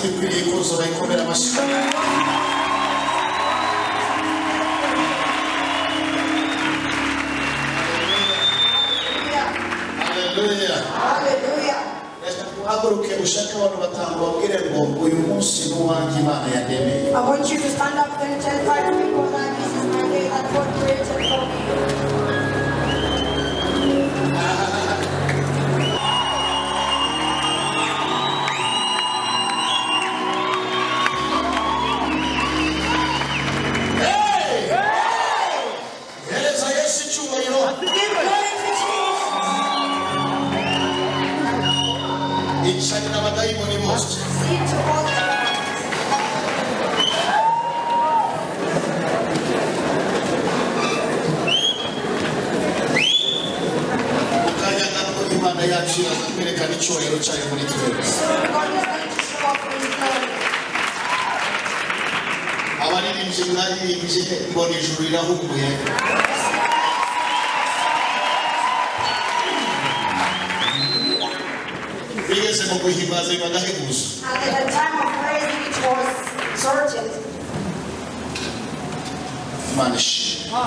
twikwiriye kuzo bayikomera amashyi. Hallelujah. Hallelujah. Haguruke ushake abantu batanu babwire ngo uyu munsi n'uwanjye Imana yandemeye. I want you to stand up and tell 5 people that this is my day that God created for me. Ichana madaimoni most. Ukanya napo Imana yacu irazerekana icyubahiro cyayo muri twebwe. Abaririmbyi mwaririmbye mbona ijuru rirahumuye. At the time of praising it was sorted.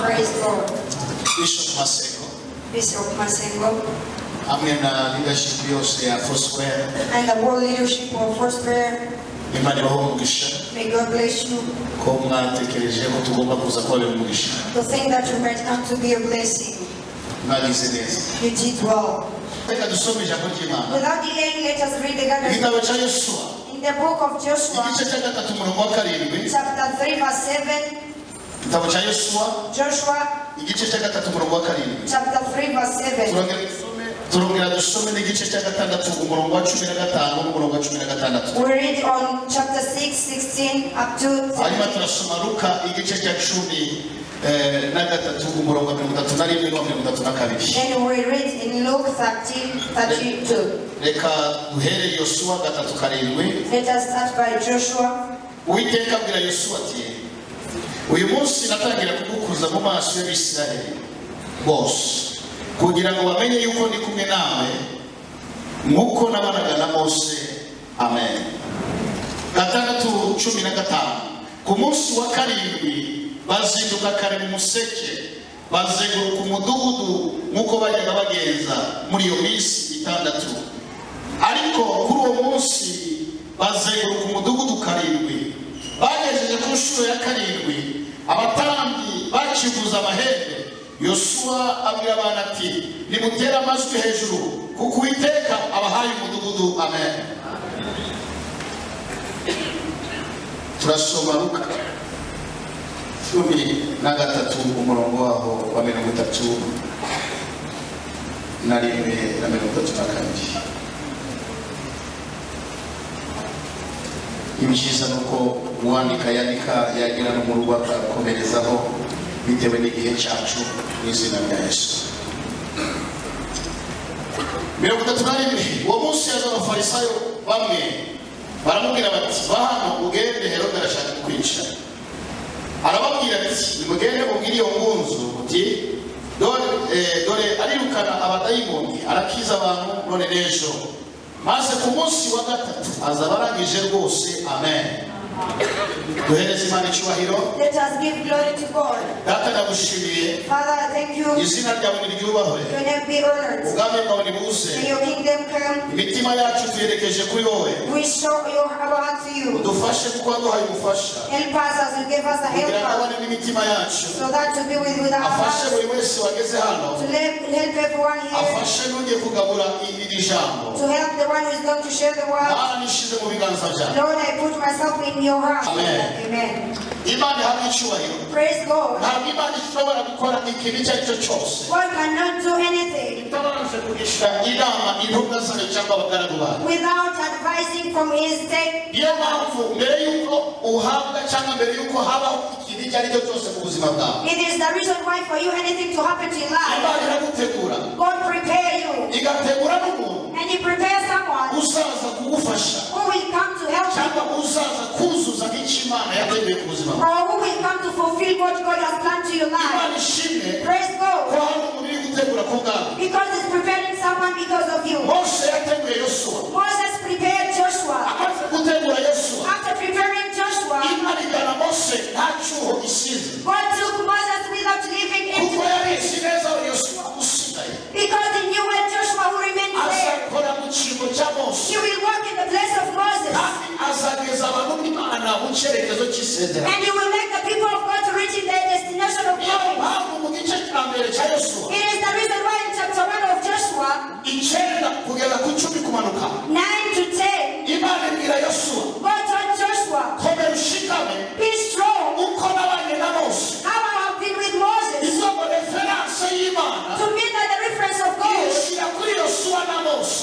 Praise God. Bishop Masengo. Leadership Foursquare. And the whole leadership of Foursquare. May God bless you. To think that you might come to be a blessing. You did well. Without delaying, let us read the God. In the book of Joshua, chapter 3 verse 7. Joshua, chapter 3 verse 7. We read on chapter 6, 16 up to 17. Then we read in Luke 13:32. Let us start by Joshua. Uyu munsi natangira kugukuza mu maso y'Abisirayeli bose kugira ngo bamenye yuko ndi kumwe nawe nkuko nabanaga na Mose. Amen. 6:15 ku munsi wa karindwi bazinduka kare mu museke bazenguruka umudugudu nkuko bajyaga bagenza muri iyo minsi 6. Ariko kuri uwo munsi bazenguruka umudugudu karindwi bagejeje ku nshuro ya karindwi abatambyi bakivuza amahembe. Yosuwa abwira abantu ati nimutera amajwi hejuru kuko Uwiteka abahaye umudugudu. Amen. Turasoma Luka 13 umurongo waho wa 33 na 34. Ibyiza nuko uwandika yandika yagira no mu rugo akakomerezaho bitewe n'igihe cyacu mu izina rya Yesu. 34 uwo munsi yaje abafarisayo bamwe baramubwira bati bahano ugende Herode arashaka kukwica. Arababwira ati nimugende mubwire iyo ngunzu uti dore arirukana abadayimoni arakiza abantu none n'ejo maze ku munsi wa gatatu aza barangije rwose. Amen. Duhereze Imana icyubahiro. Let us give glory to God. Data ndagushimiye. Father, I thank you. Izina ryawe niryubahwe. Your name be honored. Ubwami bwawe nibuze. May your kingdom come. Imitima yacu tuyerekeje kuri wowe. We show your heart to you. Udufashe kuko waduhaye umufasha. Help us as you give us a helper. N'imitima yacu. So that to be with our hearts. Afashe buri wese wageze hano. To help everyone here. Afashe n'ugiye kugabura iri jambo. To help the one who is going to share the word. Mana nishize mu biganza byawe. Lord, I put myself in your heart. Amen. Amen. Imana ihabwe icyubahiro. Praise God. Ntabwo Imana ishobora gukora ikintu icyo ari cyo cyose. God cannot do anything itabanje kugisha inama intumwa zayo cyangwa abagaragu bayo without advising from his sake. Niyo mpamvu mbere yuko uhabwa cyangwa mbere yuko habaho ikintu icyo ari cyo cyose mu buzima bwawe. It is the reason why for you anything to happen to your life. Imana iragutegura. God prepare you. Igategura n'umuntu. And he prepares someone uzaza kugufasha. Who will come to help you. Cyangwa uzaza kuzuza icyo Imana yateguye ku buzima bwawe. Or who will come to fulfill what God has planned to your life. Imana ishimwe. Praise God. Ko hari umuntu uri gutegura ku bwawe. Because it's preparing someone because of you. Mose yateguye Yosuwa. Moses prepared Joshua. Amaze gutegura Yosuwa. And you will make the people of God to reach in their destination of glory. It is the reason why in chapter 1 of Joshua, 9 to 10, God told Joshua, be strong. How I have been with Moses. To mean that the reference of God,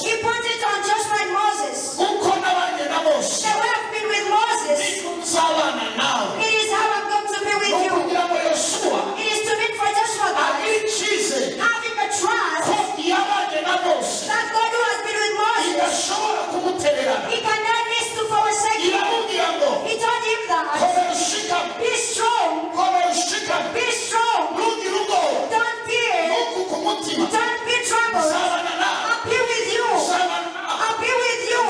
he put it on Joshua and Moses. The way I've been with Moses, it is how I'm going to be with you. It is to mean for Joshua having a trust that God who has been with Moses, he cannot miss to forsake him. He told him that, be strong, be strong, don't fear, don't be troubled. I'll be with you, I'll be with you,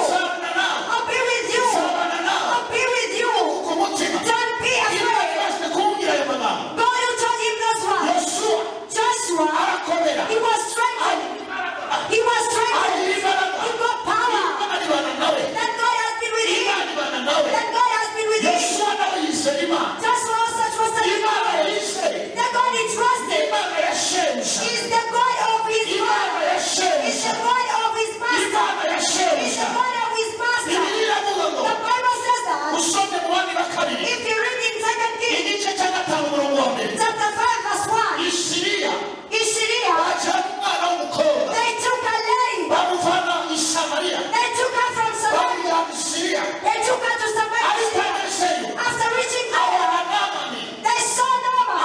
I'll be with you, I'll be with you. Don't be afraid. God who told him those words, Joshua, he was strengthened. He was strengthened. He got power. That God has been with him. That God has been with him. Joshua also trusted in God. The God he trusted is the God of his father. Is the God of his master. Is the God of his master. The Bible says that. If you read in 2 Kings chapter 5 verse 1, Ishiria, they took a lady. They took her from Samaria. They took her to Samaria. After reaching there, they saw Naaman.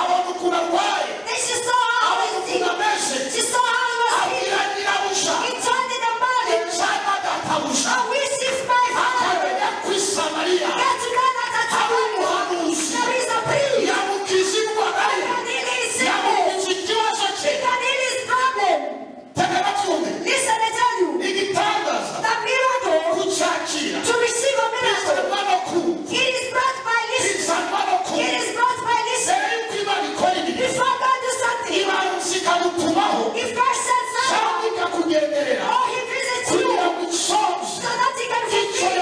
She saw how he was sick. She saw how he was sick. He told the man, I wish if my father get to know that at Samaria there is a priest. He can heal his sickness. He can heal his problem. Listen, I tell you, the miracle, to receive a miracle, it is brought by listening. It is brought by listening. Before God do something, he first sends someone, or he visits you, so that he can fulfill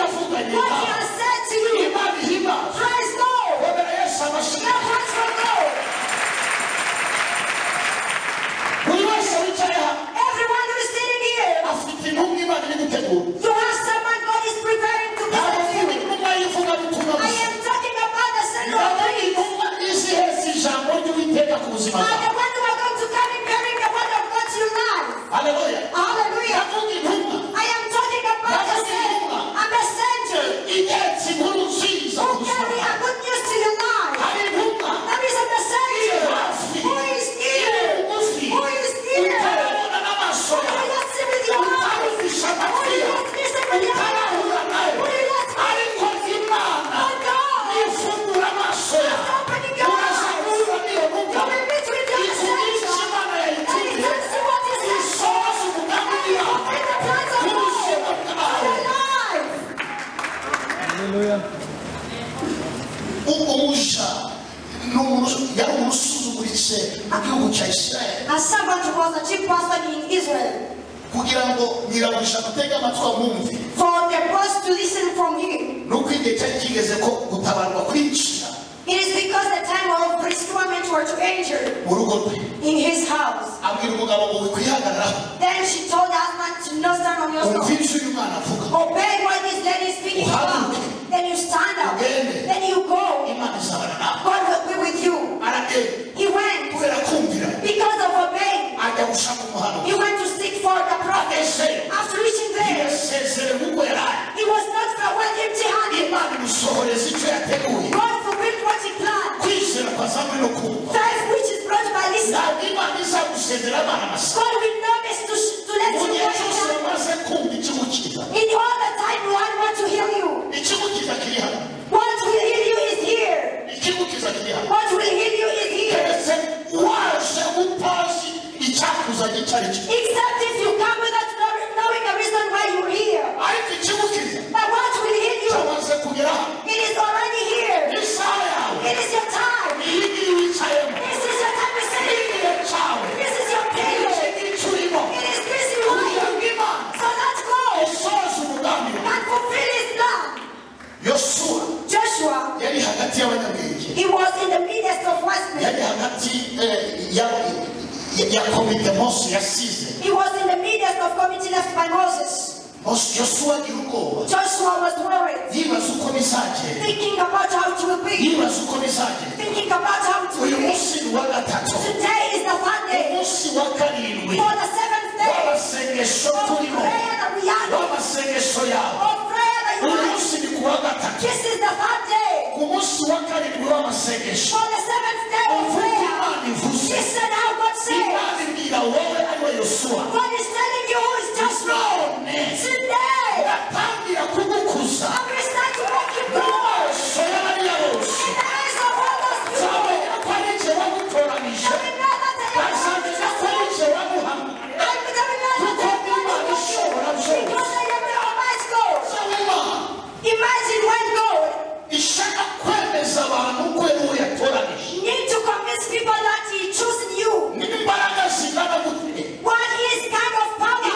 what he has said to you. Praise God. Clap hands for God. Everyone who is sitting here, you have someone God is preparing to visit you. I am talking about the center of things. The one who are going to come in bearing the word of God to your life. Hallelujah. Hallelujah. I am talking about a messenger who carry a good news to your life. There is a messenger who is here. Who is here. Who you not see with your eyes. Who you not listen with your eyes. Who you not hear. Oh God. Opening your eyes. Come and meet with your messenger. And he tells you what is happening. Open the plans of God for your life. Hallelujah. A servant was a chief person in Israel. For the boss to listen from him. It is because the time of rescuement were to enter in his house. Then she told the husband to not stand on your stone. Obey what this lady is speaking about. Then you stand up. Then you go. God will be with you. He went because of obeying. He went to seek for the prophet. After reaching there, he was not found empty-handed. God fulfilled what he planned. Faith which is brought by listening. God will not miss to let you go. In He was in the midst of committee left by Moses. Joshua was worried, thinking about how it will be, thinking about how it will be. Today is the third day, for the seventh day of prayer that we are doing, of prayer that you are. This is the third day, for the seventh day of prayer. Listen how God says. God is telling you who is Joshua. Today, I'm going to start to make you grow in the eyes of all those people. Imagine when God need to convince people that He chosen you. What is kind of power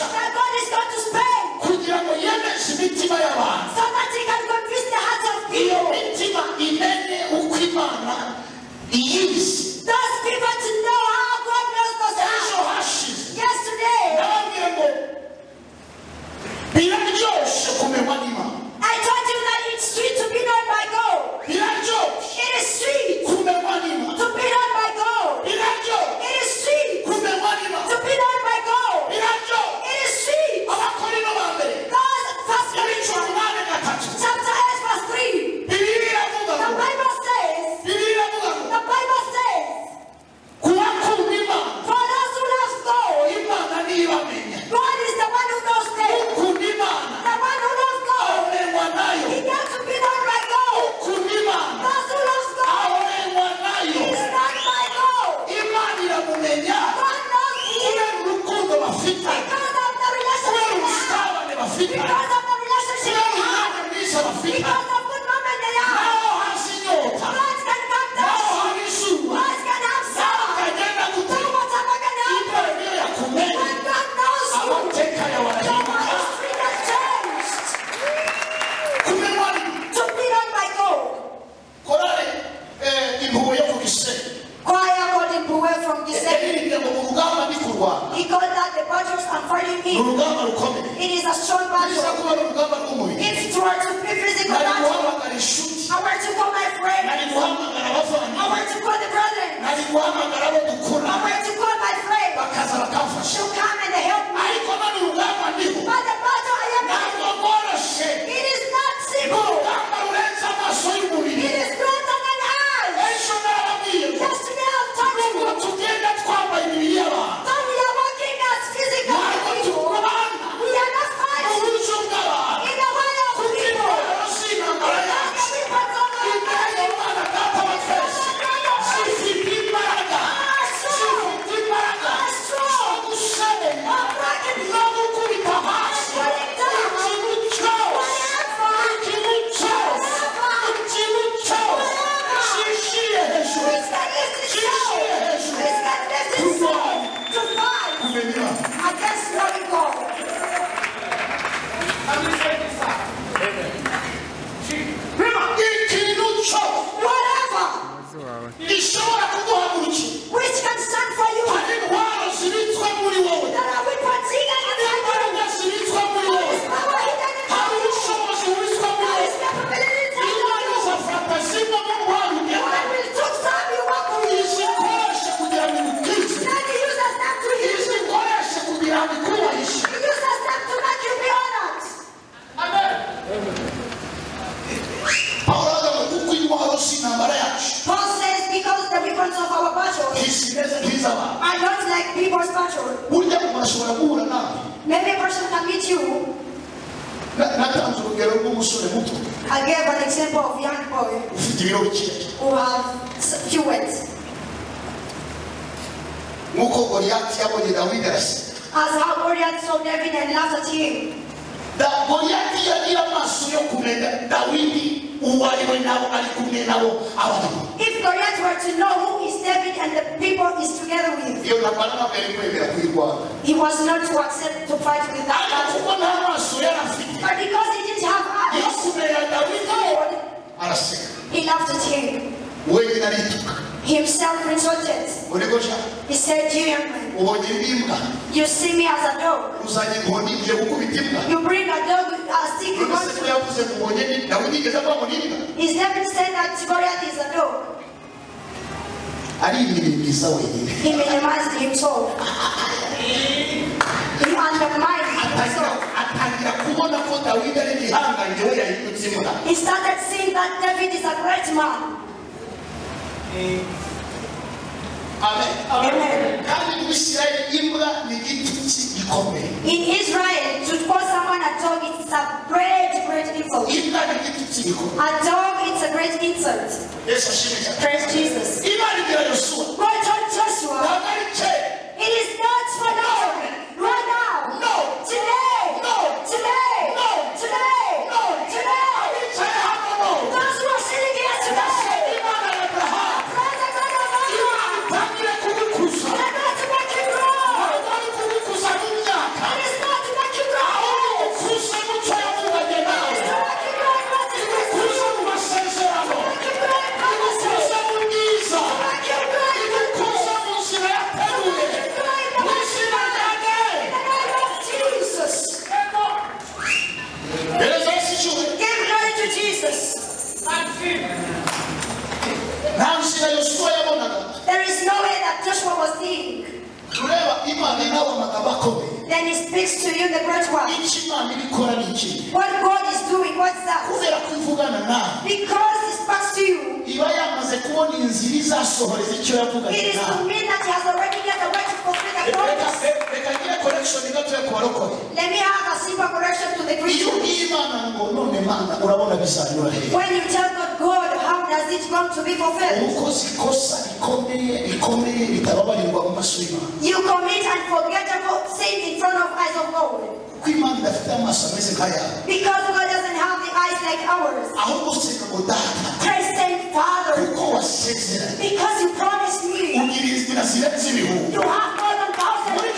that God is going to spend so that He can convince the hearts of people. Those people to know how God knows those hearts. Yesterday, I told you that it's sweet to be known by God. It is sweet to be known by God. It is sweet to be known by God. It is sweet. God, verse 3, chapter 8, verse 3. The Bible says, for those who love God, God is the one who knows them. The one who loves God, he gets to be known by God. Those who love God, he is known by God. God knows him because of the relationship they have. Because of the relationship they have. Because of good moment they have. God can come down. God can have sour. Do whatever can happen. When God knows you, your history has changed. To be known by God. Choir called him away from Giseon. He called that the battles are fighting him. It is a strong battle. If it were to be physical battle, I were to call my friend. I were to call the brethren. I were to call my friend to come and help me. But the battle I am fighting, it is not simple. It is greater than eyes. Yesterday I told you that we are working as physical people. We are not fighting in the way of people. Because the weapons of our against loving God. Whatever which can stand for you, there are weapons hidden inside you. There is power hidden inside you. There is capability inside you. God will took some you walk with you. Then He uses them to use you. He uses them to make you be honored. Paul says because the weapons of our battle are not like people's battle. Maybe a person can meet you. I gave an example of a young boy who have few weights. As how Goliath saw David and laughed at him. If Goliath were to know who is David and the people he's together with, he was not to accept to fight with that battle. But because he didn't have eyes, he laughed at him. himself retorted. He said, you young man, you see me as a dog. You bring a dog with a stick. Is David said that Goliath is a dog? He minimized himself. He undermined himself. He started seeing that David is a great man. Amen. Amen. In Israel, to call someone a dog, it's a great insult. A dog, it's a great insult. Praise Jesus. God told Joshua, it is not for now. Right now. No. Today. No. Today. No. Today. No. Today. Those who are sitting here today. There is no way that Joshua was seeing. Then he speaks to you the great one. What God is doing, what's that? Because he speaks to you. It is to mean that he has already got the way to fulfill the promise. Let me have a simple correction to the Christians. When you tell God, how does it come to be fulfilled? You commit unforgettable sin in front of eyes of God. Because God doesn't have the eyes like ours. Present Father. Because you promised me. You have more than 1,000 years.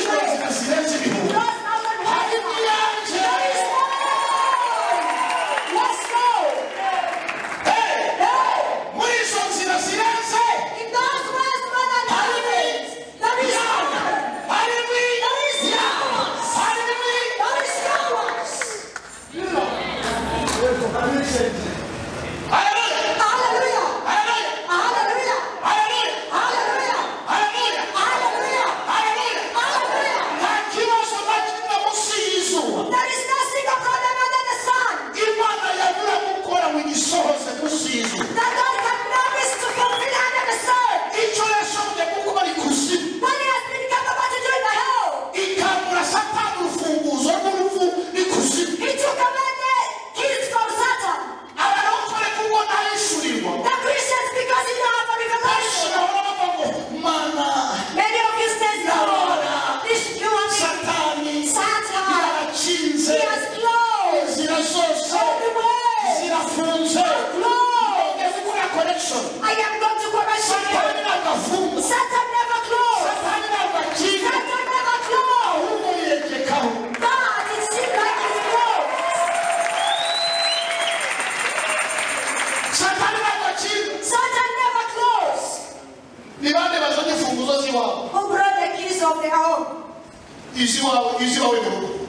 Who brought the keys of their home?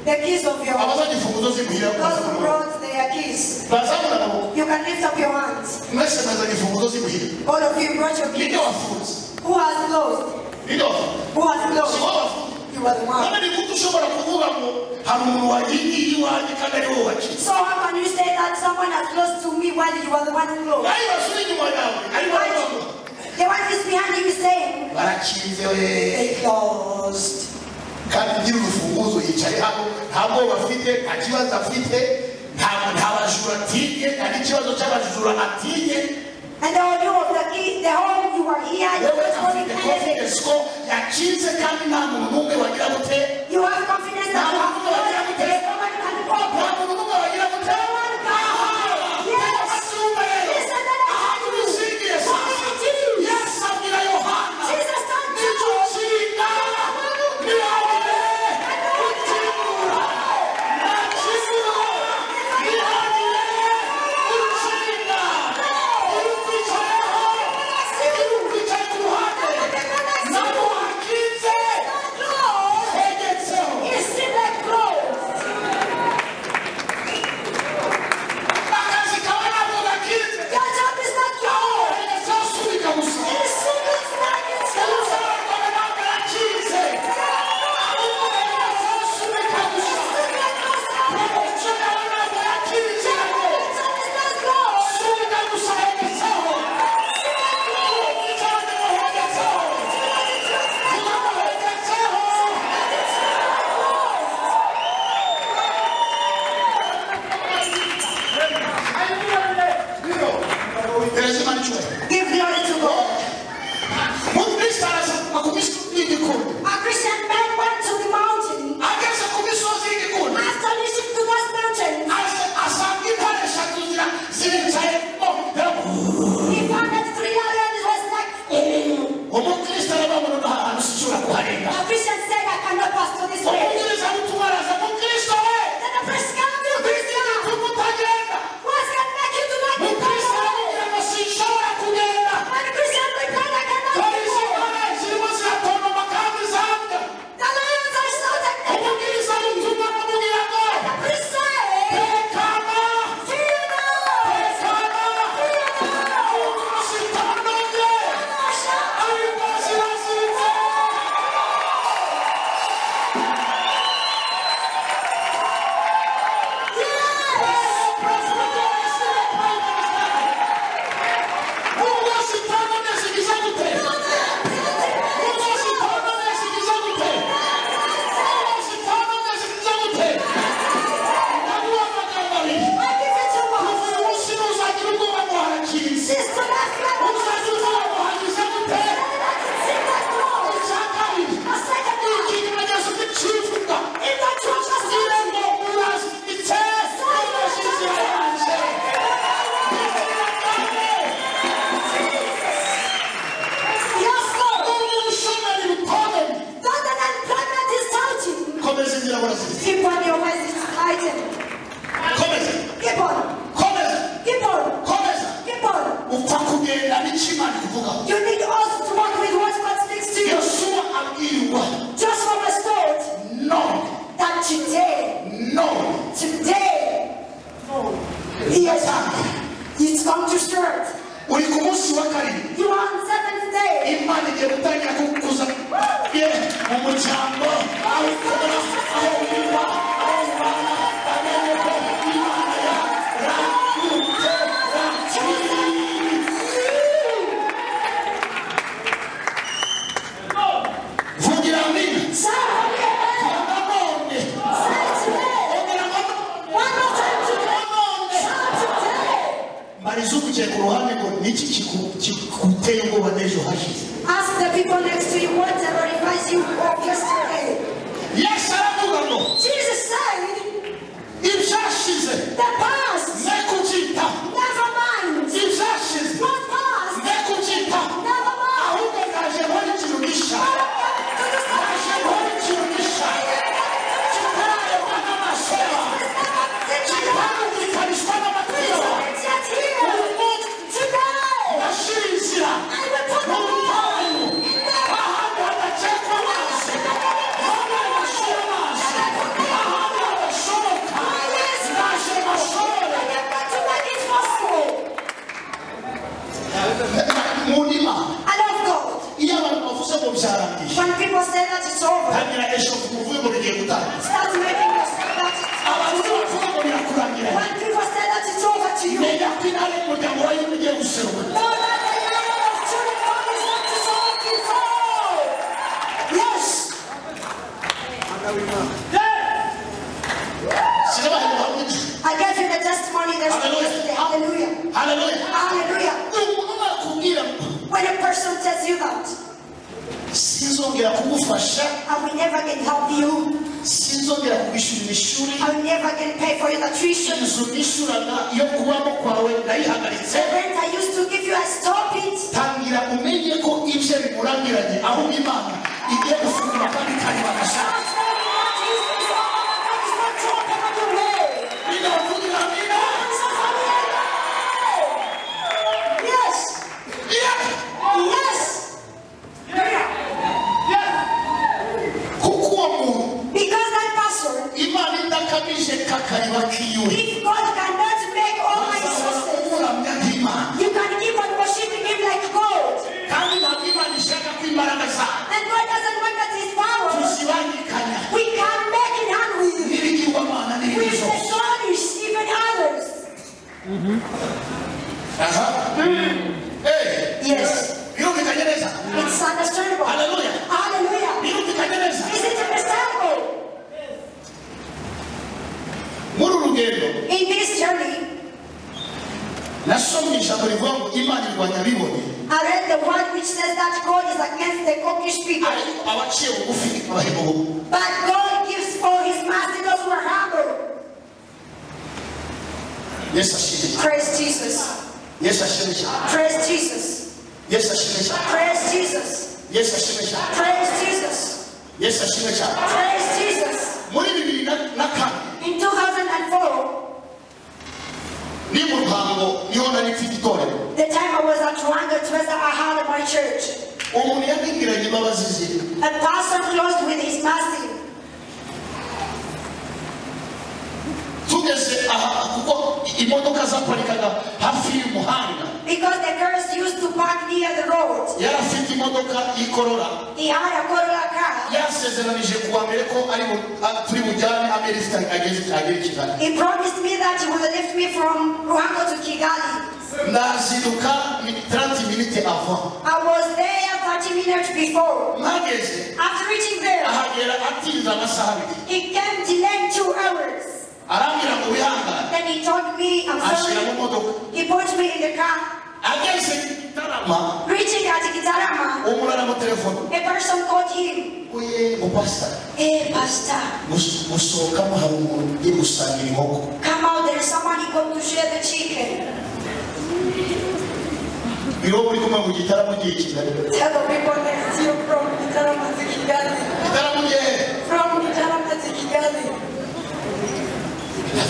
The keys of your home. Those who brought their keys. You can lift up your hands. All of you brought your keys. Who has closed? Who has closed? You are the one. So how can you say that someone has closed to me while you are the one who closed? The one who is behind you is saying, they closed. And the owner of the key, the home you are here, you have confidence that you have closed. Keep on your ways, it's heightened. Keep on. Keep on. Keep on. You need also to walk with what God speaks to you. Joshua was told that today, yes, it's come to start. You are on 7th day. Ask the people next to you what terrifies you of yesterday. Yes, Jesus said, the past, never mind. Not past, never when people say that it's over, start making us that when people say that it's over to you, know that the number of children God is not to solve before. Yes. I gave you the testimony yesterday. Hallelujah. Hallelujah. When a person tells you that, I will never can help you. I will never can pay for your tuition. The rent I used to give you, I stop it. If God cannot make all my sources, you can keep on worshiping Him like God. And God doesn't want that His power. We can make it hungry. We astonish even others. Yes. It's understandable. Hallelujah. Is it understandable? In this journey, I read the word which says that God is against the cookish people, but God gives for His mercy those who are humble. Praise Jesus. Praise Jesus. Praise Jesus. Praise Jesus. Praise Jesus. In 2004, the time I was at Rwanda Treasure, I had at my church. A pastor closed with his mercy. Because the girls used to park near the road. He had a Corolla car. He promised me that he would lift me from Ruhango to Kigali. I was there 30 minutes before. After reaching there, he came delayed 2 hours. Then he told me, I'm sorry. He put me in the car. Reaching at Gitarama, a person called him. Hey, Pastor. Come out, there is somebody come to share the chicken. Tell the people next to you from Gitarama to Kigali. From Gitarama to Kigali.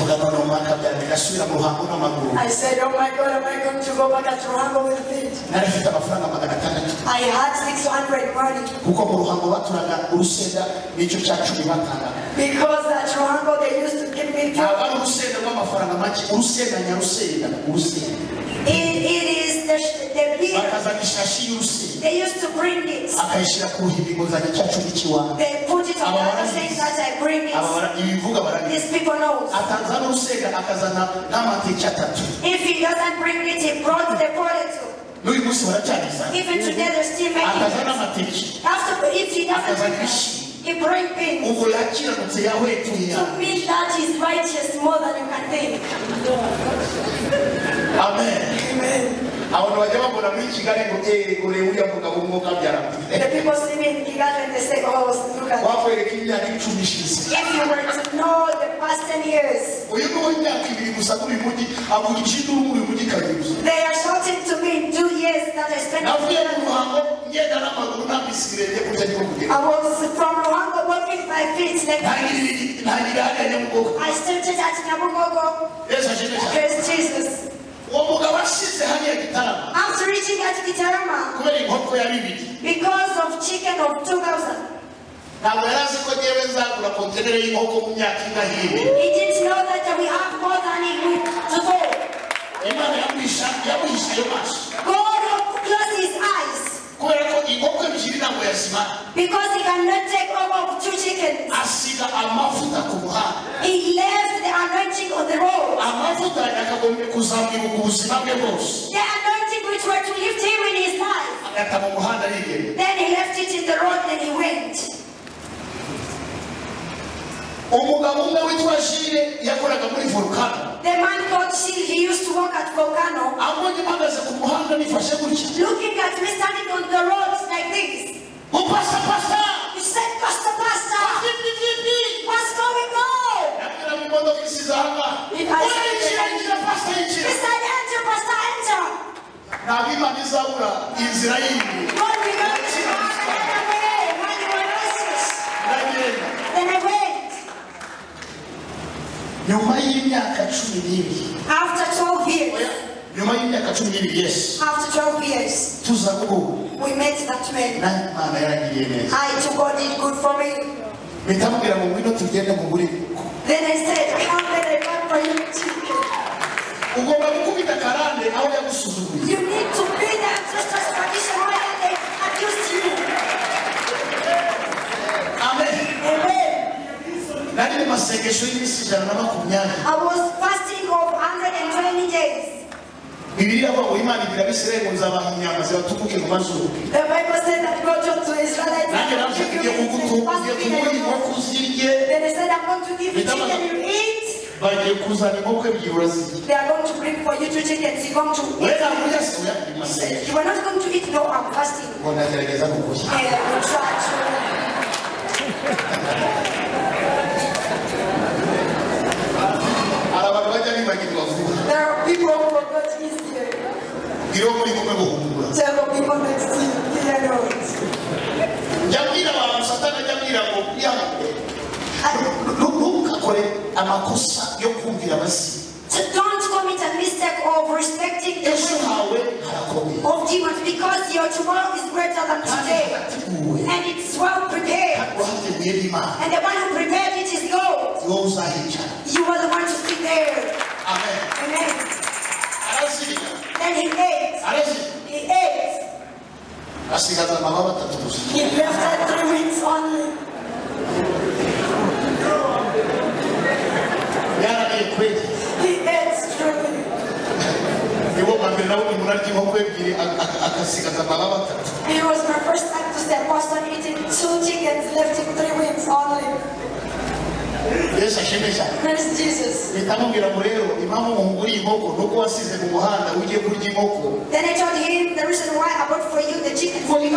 I said, oh my God, am I going to go back at Ruhango with feet? I had 600 money. Because at Ruhango they used to give me it is the beer. They used to bring it. They put it on the other things that I bring it. These people know. If he doesn't bring it, he brought the potato. Even today they're still making it. After, if he doesn't bring it, he brings things. To me that is righteous more than you can think. Amen. Amen. The people see me in Kigali and they say, oh, look at it. If you were to know the past 10 years, they are shouting to me in 2 years that I spent in Kigali. I was from Ruhango walking my feet like this. I started at Nyabugogo. Praise Jesus. After reaching at Gitarama, because of chicken of 2,000, he didn't know that we have more than he to go. God closed his eyes. Because he cannot take over 2 chickens. He left the anointing on the road. The anointing which were to lift him in his life. Then he left it in the road, then he went. The man called Shil, he used to work at Volcano. Looking at me standing on the road like this. He said, Pastor, what's going on? He said, enter, Pastor, enter. God began to then I went. After 12 years. Yes. After 12 years. We met that man. I to God did good for me. Then I said, come that I got for you chicken. You need to be the ancestors' tradition where they accused you. Amen. Amen. I was fasting of 120 days. The Bible said that God told to Israelites, then they said, I'm going to give you chicken you eat. They are going to bring for you 2 chickens. You're going to eat. You are not going to eat. No, I'm fasting. There are people who forgot easier. Tell the people next to so don't commit a mistake of respecting the will of demons, because your tomorrow is greater than today. And it's well prepared. And the one who prepared it is God. You are the one to sit there. Amen. Amen. Then he ate. He ate. He left 3 weeks only. He ate strongly. It was my first time to see a person eating 2 chickens, left him 3 weeks only. Praise Jesus. Then I told him the reason why I bought for you the chicken is because